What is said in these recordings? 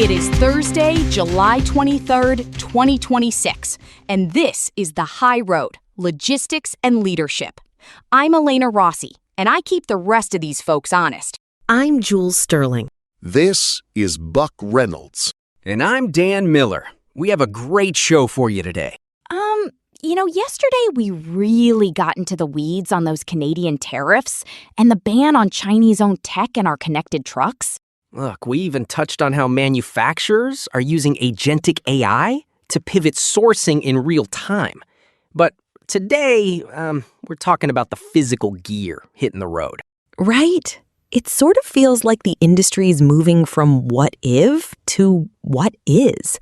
It is Thursday, July 23rd, 2026, and this is The High Road, Logistics and Leadership. I'm Elena Rossi, and I keep the rest of these folks honest. I'm Jules Sterling. This is Buck Reynolds. And I'm Dan Miller. We have a great show for you today. Yesterday we really got into the weeds on those Canadian tariffs and the ban on Chinese-owned tech in our connected trucks. Look, we even touched on how manufacturers are using agentic AI to pivot sourcing in real time. But today, we're talking about the physical gear hitting the road. Right? It sort of feels like the industry is moving from what if to what is,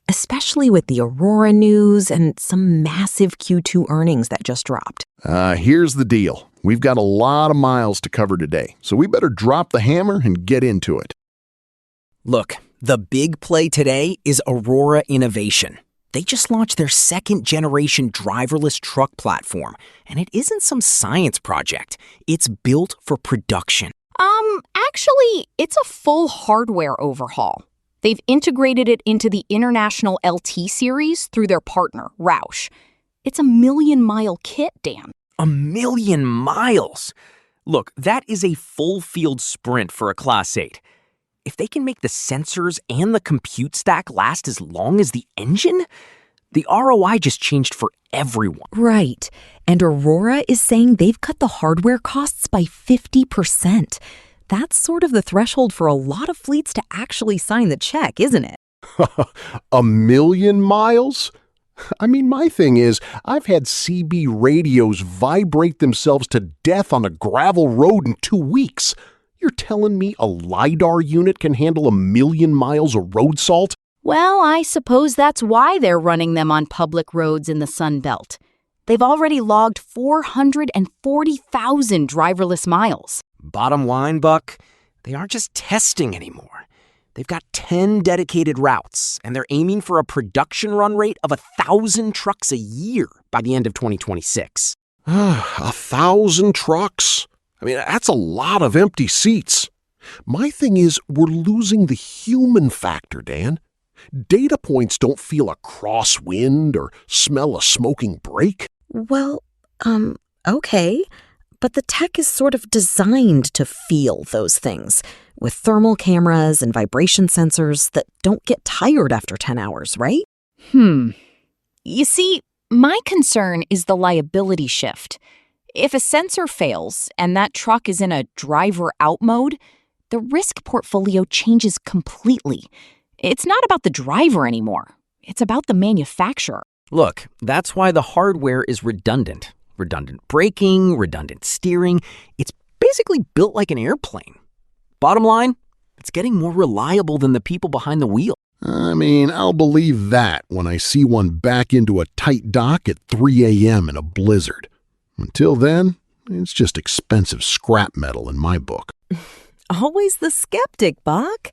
especially with the Aurora news and some massive Q2 earnings that just dropped. Here's the deal. We've got a lot of miles to cover today, so we better drop the hammer and get into it. Look, the big play today is Aurora Innovation. They just launched their second-generation driverless truck platform, and it isn't some science project. It's built for production. Actually, it's a full hardware overhaul. They've integrated it into the International LT series through their partner, Roush. It's a 1,000,000-mile kit, Dan. 1,000,000 miles! Look, that is a full-field sprint for a Class 8. If they can make the sensors and the compute stack last as long as the engine, the ROI just changed for everyone. Right. And Aurora is saying they've cut the hardware costs by 50%. That's sort of the threshold for a lot of fleets to actually sign the check, isn't it? 1,000,000 miles? I mean, my thing is, I've had CB radios vibrate themselves to death on a gravel road in 2 weeks. You're telling me a LiDAR unit can handle 1,000,000 miles of road salt? Well, I suppose that's why they're running them on public roads in the Sun Belt. They've already logged 440,000 driverless miles. Bottom line, Buck, they aren't just testing anymore. They've got 10 dedicated routes, and they're aiming for a production run rate of 1,000 trucks a year by the end of 2026. 1,000 trucks? I mean, that's a lot of empty seats. My thing is, we're losing the human factor, Dan. Data points don't feel a crosswind or smell a smoking brake. Well, okay. But the tech is sort of designed to feel those things, with thermal cameras and vibration sensors that don't get tired after 10 hours, right? You see, my concern is the liability shift. If a sensor fails and that truck is in a driver-out mode, the risk portfolio changes completely. It's not about the driver anymore. It's about the manufacturer. Look, that's why the hardware is redundant. Redundant braking, redundant steering. It's basically built like an airplane. Bottom line, it's getting more reliable than the people behind the wheel. I mean, I'll believe that when I see one back into a tight dock at 3 a.m. in a blizzard. Until then, it's just expensive scrap metal in my book. Always the skeptic, Buck.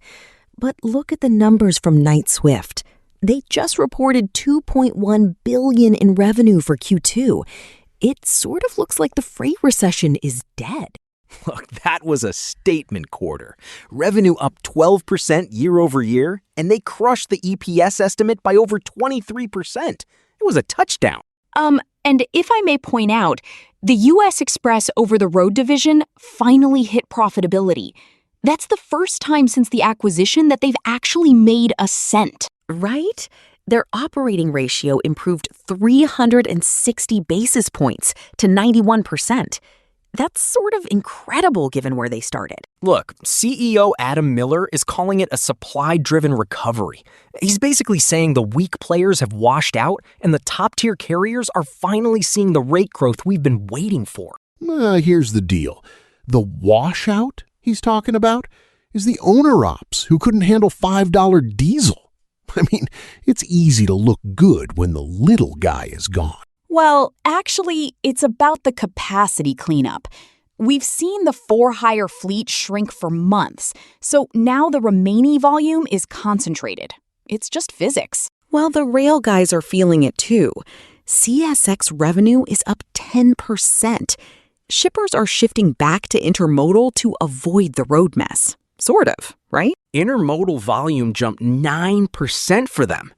But look at the numbers from Knight Swift. They just reported $2.1 billion in revenue for Q2. It sort of looks like the freight recession is dead. Look, that was a statement quarter. Revenue up 12% year over year, and they crushed the EPS estimate by over 23%. It was a touchdown. And if I may point out, the U.S. Express over-the-road division finally hit profitability. That's the first time since the acquisition that they've actually made a cent. Right? Their operating ratio improved 360 basis points to 91%. That's sort of incredible given where they started. Look, CEO Adam Miller is calling it a supply-driven recovery. He's basically saying the weak players have washed out and the top-tier carriers are finally seeing the rate growth we've been waiting for. Here's the deal. The washout he's talking about is the owner-ops who couldn't handle $5 diesel. I mean, it's easy to look good when the little guy is gone. Well, actually, it's about the capacity cleanup. We've seen the for-hire fleet shrink for months, so now the remaining volume is concentrated. It's just physics. Well, the rail guys are feeling it too. CSX revenue is up 10%. Shippers are shifting back to intermodal to avoid the road mess. Sort of, right? intermodal volume jumped 9% for them.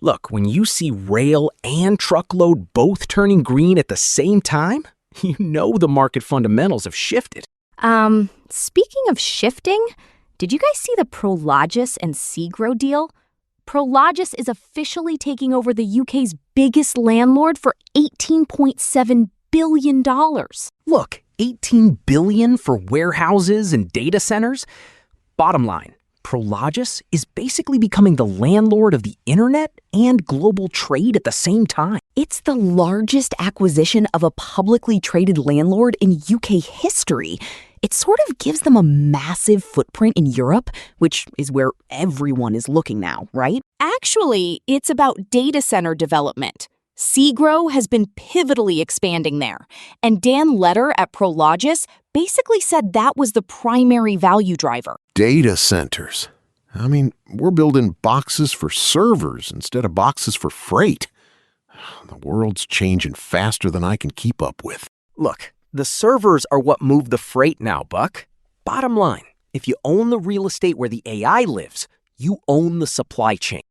Look, when you see rail and truckload both turning green at the same time, you know the market fundamentals have shifted. Speaking of shifting, did you guys see the Prologis and Segro deal? Prologis is officially taking over the UK's biggest landlord for $18.7 billion. Look, $18 billion for warehouses and data centers? Bottom line, Prologis is basically becoming the landlord of the internet and global trade at the same time. It's the largest acquisition of a publicly traded landlord in UK history. It sort of gives them a massive footprint in Europe, which is where everyone is looking now, right? Actually, it's about data center development. Segro has been pivotally expanding there, and Dan Leder at Prologis basically said that was the primary value driver. Data centers. I mean, we're building boxes for servers instead of boxes for freight. The world's changing faster than I can keep up with. Look, the servers are what move the freight now, Buck. Bottom line, if you own the real estate where the AI lives, you own the supply chain.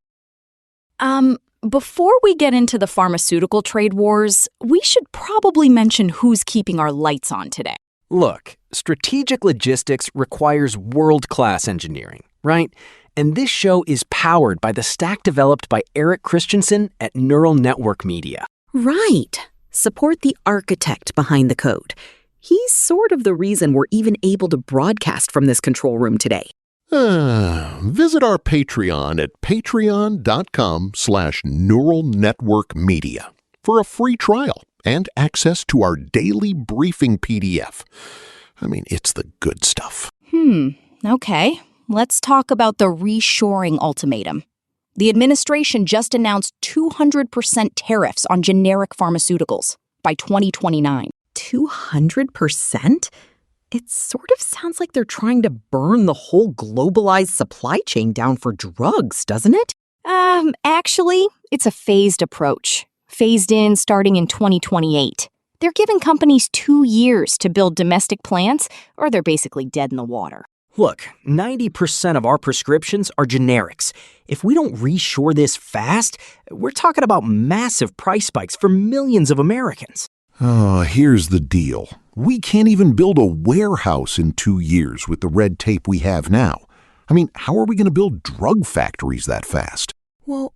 Before we get into the pharmaceutical trade wars, we should probably mention who's keeping our lights on today. Look, strategic logistics requires world-class engineering, right? And this show is powered by the stack developed by Eric Christensen at Neural Network Media. Right. Support the architect behind the code. He's sort of the reason we're even able to broadcast from this control room today. Visit our Patreon at patreon.com/Neural Network Media for a free trial and access to our daily briefing PDF. I mean, it's the good stuff. Okay. Let's talk about the reshoring ultimatum. The administration just announced 200% tariffs on generic pharmaceuticals by 2029. 200%? It sort of sounds like they're trying to burn the whole globalized supply chain down for drugs, doesn't it? Actually, it's a phased approach. Phased in starting in 2028. They're giving companies 2 years to build domestic plants, or they're basically dead in the water. Look, 90% of our prescriptions are generics. If we don't reshore this fast, we're talking about massive price spikes for millions of Americans. Here's the deal. We can't even build a warehouse in 2 years with the red tape we have now. I mean, how are we going to build drug factories that fast? Well,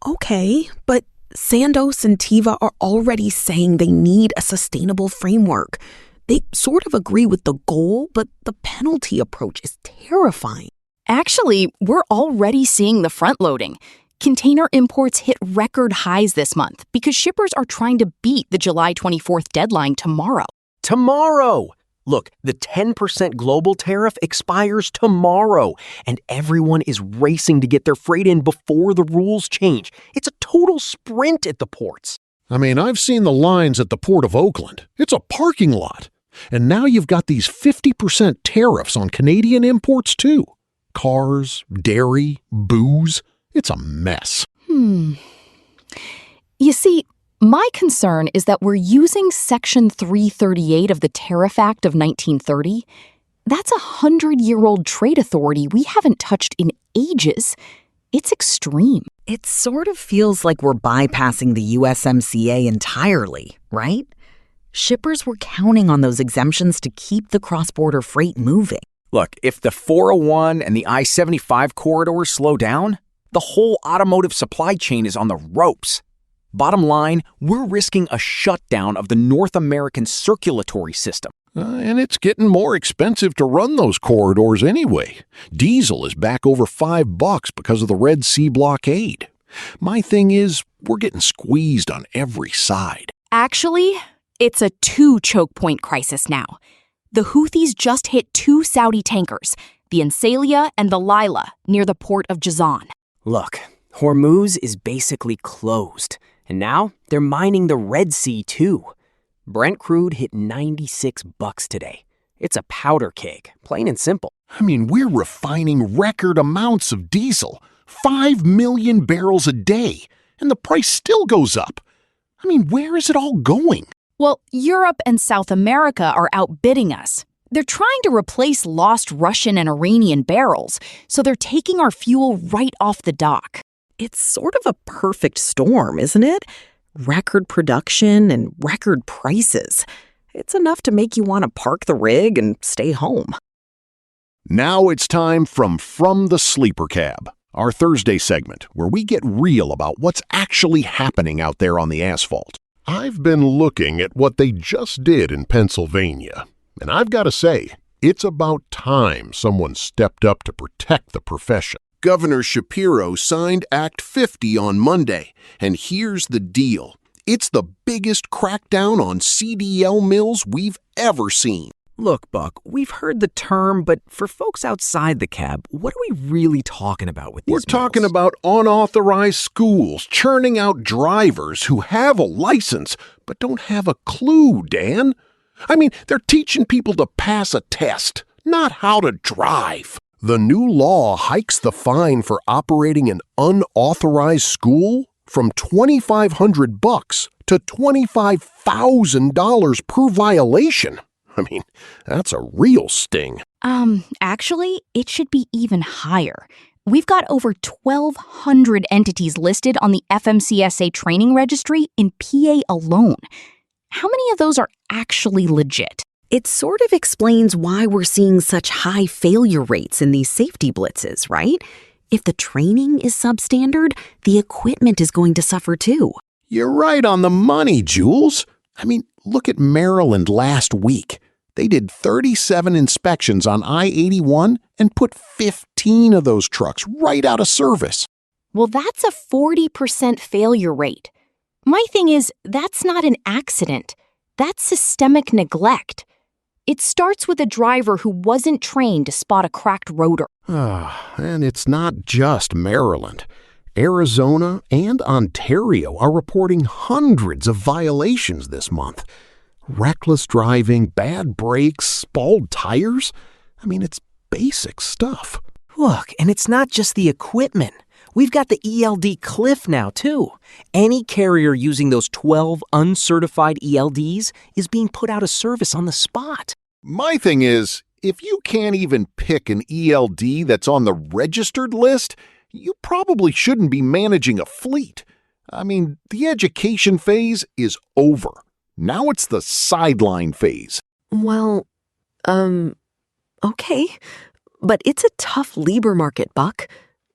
okay, but Sandoz and Teva are already saying they need a sustainable framework. They sort of agree with the goal, but the penalty approach is terrifying. Actually, we're already seeing the front loading. Container imports hit record highs this month because shippers are trying to beat the July 24th deadline tomorrow. Tomorrow! Look, the 10% global tariff expires tomorrow, and everyone is racing to get their freight in before the rules change. It's a total sprint at the ports. I mean, I've seen the lines at the Port of Oakland. It's a parking lot. And now you've got these 50% tariffs on Canadian imports, too. Cars, dairy, booze. It's a mess. You see, my concern is that we're using Section 338 of the Tariff Act of 1930. That's a 100-year-old trade authority we haven't touched in ages. It's extreme. It sort of feels like we're bypassing the USMCA entirely, right? Shippers were counting on those exemptions to keep the cross-border freight moving. Look, if the 401 and the I-75 corridors slow down, the whole automotive supply chain is on the ropes. Bottom line, we're risking a shutdown of the North American circulatory system. And it's getting more expensive to run those corridors anyway. Diesel is back over $5 because of the Red Sea blockade. My thing is, we're getting squeezed on every side. Actually, it's a 2 choke point crisis now. The Houthis just hit 2 Saudi tankers, the Ansalia and the Lila, near the port of Jazan. Look, Hormuz is basically closed, and now they're mining the Red Sea too. Brent crude hit $96 today. It's a powder keg, plain and simple. I mean, we're refining record amounts of diesel, 5 million barrels a day, and the price still goes up. I mean, where is it all going? Well, Europe and South America are outbidding us. They're trying to replace lost Russian and Iranian barrels, so they're taking our fuel right off the dock. It's sort of a perfect storm, isn't it? Record production and record prices. It's enough to make you want to park the rig and stay home. Now it's time from the Sleeper Cab, our Thursday segment where we get real about what's actually happening out there on the asphalt. I've been looking at what they just did in Pennsylvania, and I've got to say, it's about time someone stepped up to protect the profession. Governor Shapiro signed Act 50 on Monday, and here's the deal. It's the biggest crackdown on CDL mills we've ever seen. Look, Buck, we've heard the term, but for folks outside the cab, what are we really talking about with these mills? We're talking about unauthorized schools churning out drivers who have a license but don't have a clue, Dan. I mean, they're teaching people to pass a test, not how to drive. The new law hikes the fine for operating an unauthorized school from $2,500 to $25,000 per violation. I mean, that's a real sting. Actually, it should be even higher. We've got over 1,200 entities listed on the FMCSA training registry in PA alone. How many of those are actually legit? It sort of explains why we're seeing such high failure rates in these safety blitzes, right? If the training is substandard, the equipment is going to suffer too. You're right on the money, Jules. I mean, look at Maryland last week. They did 37 inspections on I-81 and put 15 of those trucks right out of service. Well, that's a 40% failure rate. My thing is, that's not an accident. That's systemic neglect. It starts with a driver who wasn't trained to spot a cracked rotor. And it's not just Maryland. Arizona and Ontario are reporting hundreds of violations this month. Reckless driving, bad brakes, bald tires. I mean, it's basic stuff. Look, and it's not just the equipment. We've got the ELD cliff now, too. Any carrier using those 12 uncertified ELDs is being put out of service on the spot. My thing is, if you can't even pick an ELD that's on the registered list, you probably shouldn't be managing a fleet. I mean, the education phase is over. Now it's the sideline phase. Well, okay. But it's a tough labor market, Buck.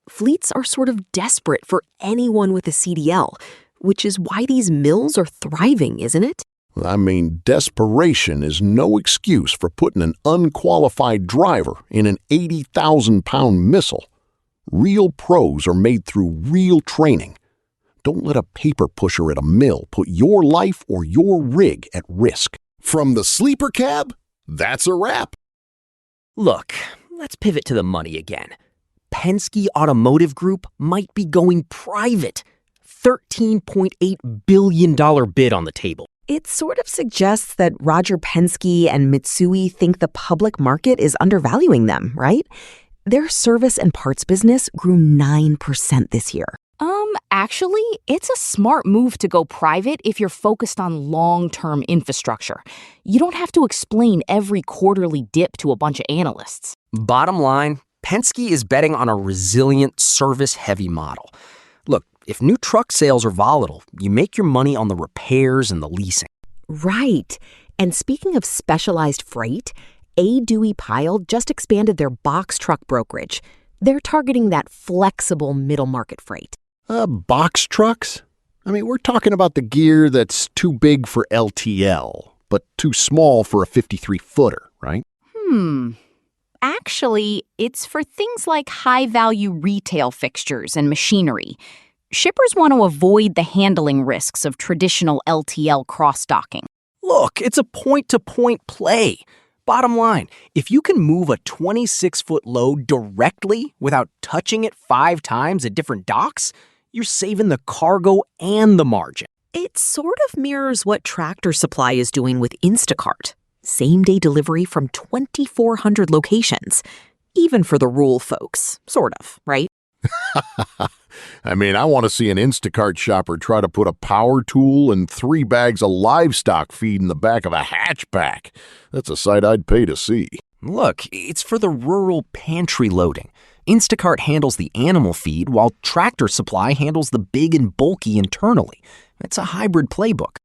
Fleets are sort of desperate for anyone with a CDL, which is why these mills are thriving, isn't it? I mean, desperation is no excuse for putting an unqualified driver in an 80,000-pound missile. Real pros are made through real training. Don't let a paper pusher at a mill put your life or your rig at risk. From the Sleeper Cab, that's a wrap. Look, let's pivot to the money again. Penske Automotive Group might be going private. $13.8 billion bid on the table. It sort of suggests that Roger Penske and Mitsui think the public market is undervaluing them, right? Their service and parts business grew 9% this year. Actually, it's a smart move to go private if you're focused on long-term infrastructure. You don't have to explain every quarterly dip to a bunch of analysts. Bottom line, Penske is betting on a resilient, service-heavy model. Look, if new truck sales are volatile, you make your money on the repairs and the leasing. Right. And speaking of specialized freight, A. Dewey Pyle just expanded their box truck brokerage. They're targeting that flexible middle market freight. Box trucks? I mean, we're talking about the gear that's too big for LTL, but too small for a 53-footer, right? Actually, it's for things like high-value retail fixtures and machinery. Shippers want to avoid the handling risks of traditional LTL cross-docking. Look, it's a point-to-point play. Bottom line, if you can move a 26-foot load directly without touching it 5 times at different docks, you're saving the cargo and the margin. It sort of mirrors what Tractor Supply is doing with Instacart. Same-day delivery from 2,400 locations. Even for the rural folks, sort of, right? I mean, I want to see an Instacart shopper try to put a power tool and 3 bags of livestock feed in the back of a hatchback. That's a sight I'd pay to see. Look, it's for the rural pantry loading. Instacart handles the animal feed while Tractor Supply handles the big and bulky internally. It's a hybrid playbook.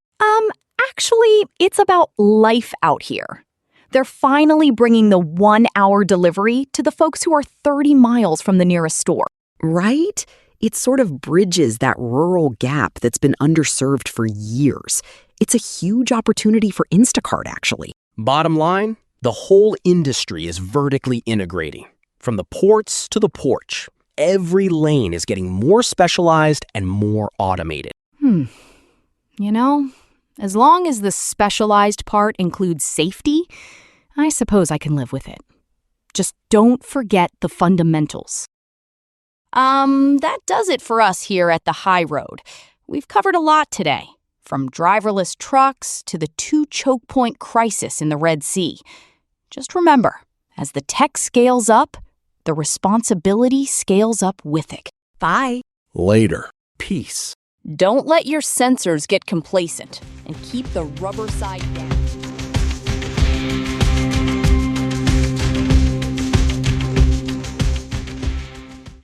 Actually, it's about life out here. They're finally bringing the 1-hour delivery to the folks who are 30 miles from the nearest store. Right? It sort of bridges that rural gap that's been underserved for years. It's a huge opportunity for Instacart, actually. Bottom line, the whole industry is vertically integrating. From the ports to the porch, every lane is getting more specialized and more automated. You know, as long as the specialized part includes safety, I suppose I can live with it. Just don't forget the fundamentals. That does it for us here at the High Road. We've covered a lot today, from driverless trucks to the 2 choke point crisis in the Red Sea. Just remember, as the tech scales up, the responsibility scales up with it. Bye. Later. Peace. Don't let your sensors get complacent and keep the rubber side down.